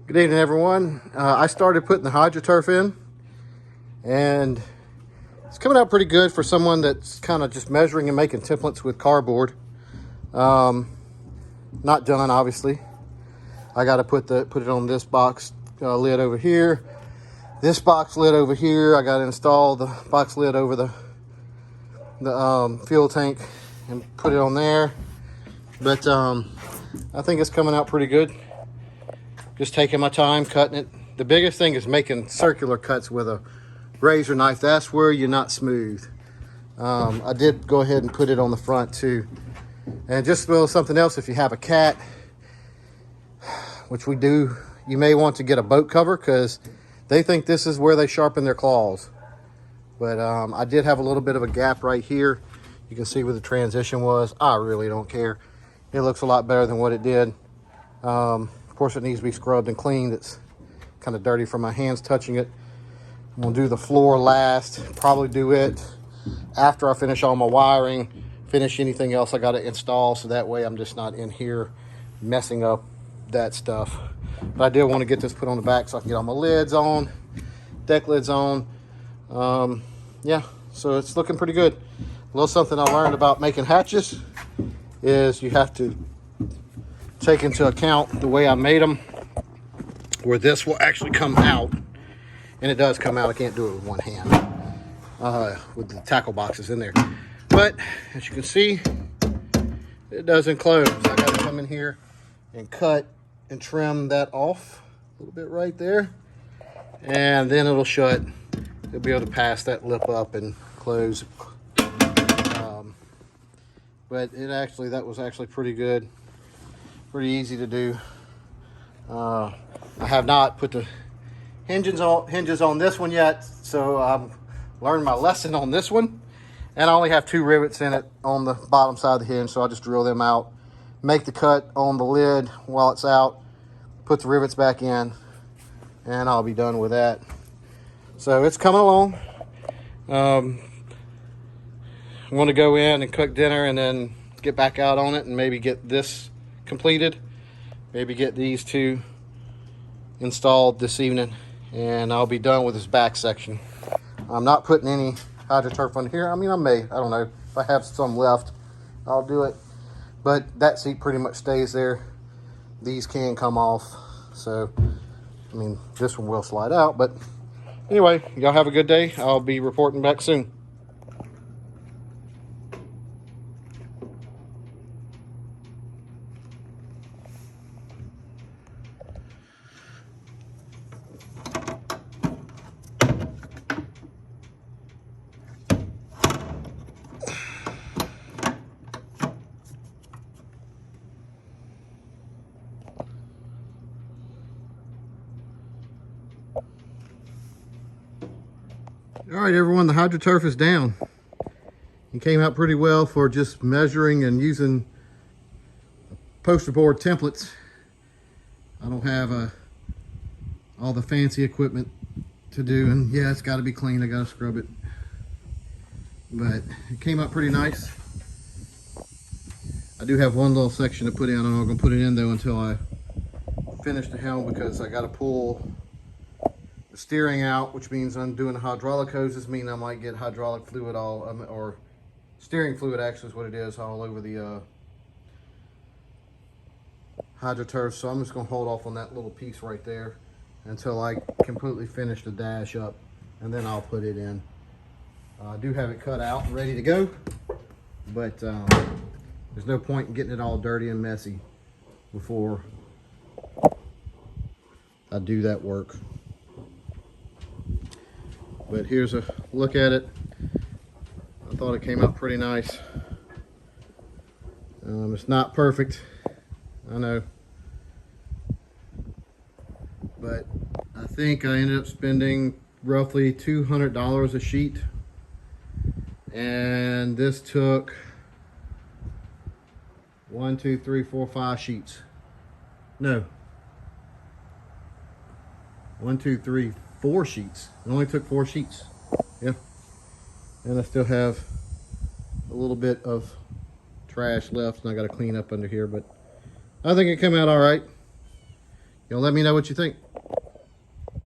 Good evening, everyone. I started putting the Hydra turf in, and it's coming out pretty good for someone that's kind of just measuring and making templates with cardboard. Not done, obviously. I got to put it on this box lid over here. This box lid over here. I got to install the box lid over the fuel tank and put it on there. But I think it's coming out pretty good. Just taking my time, cutting it. The biggest thing is making circular cuts with a razor knife. That's where you're not smooth. I did go ahead and put it on the front too. And just a little something else, if you have a cat, which we do, you may want to get a boat cover because they think this is where they sharpen their claws. But I did have a little bit of a gap right here. You can see where the transition was. I really don't care. It looks a lot better than what it did. Of course, it needs to be scrubbed and cleaned. It's kind of dirty from my hands touching it. I'm gonna do the floor last, probably do it after I finish all my wiring, finish anything else I got to install, so that way I'm just not in here messing up that stuff. But I did want to get this put on the back so I can get all my lids on, deck lids on. Yeah, so it's looking pretty good. A little something I learned about making hatches is you have to take into account the way I made them, where this will actually come out, and it does come out. I can't do it with one hand with the tackle boxes in there, but as you can see, it doesn't close. I got to come in here and cut and trim that off a little bit right there, and then it'll shut. You'll be able to pass that lip up and close. But that was actually pretty good. Pretty easy to do. I have not put the hinges on this one yet, so I'm learning my lesson on this one. And I only have 2 rivets in it on the bottom side of the hinge, so I'll just drill them out, make the cut on the lid while it's out, put the rivets back in, and I'll be done with that. So it's coming along. I want to go in and cook dinner and then get back out on it and maybe get this completed, maybe get these 2 installed this evening, and I'll be done with this back section. I'm not putting any Hydra turf on here. I mean, I don't know, if I have some left I'll do it, but that seat pretty much stays there. These can come off, so I mean, this one will slide out. But anyway, y'all have a good day. I'll be reporting back soon. All right, everyone, the Hydra turf is down. It came out pretty well for just measuring and using poster board templates. I don't have all the fancy equipment to do, and yeah, it's got to be clean. I got to scrub it, but it came out pretty nice. I do have one little section to put in. I'm not going to put it in though until I finish the helm, because I got to pull the steering out, which means I'm doing the hydraulic hoses, mean I might get hydraulic fluid or steering fluid actually is what it is, all over the Hydra turf. So I'm just going to hold off on that little piece right there until I completely finish the dash up, and then I'll put it in. I do have it cut out and ready to go, but there's no point in getting it all dirty and messy before I do that work. But here's a look at it. I thought it came out pretty nice. It's not perfect, I know, but I think I ended up spending roughly $200 a sheet, and this took 1, 2, 3, 4, 5 sheets. No, 1, 2, 3, 4 sheets. It only took 4 sheets. Yeah. And I still have a little bit of trash left, and I got to clean up under here, but I think it came out all right. You'll let me know what you think.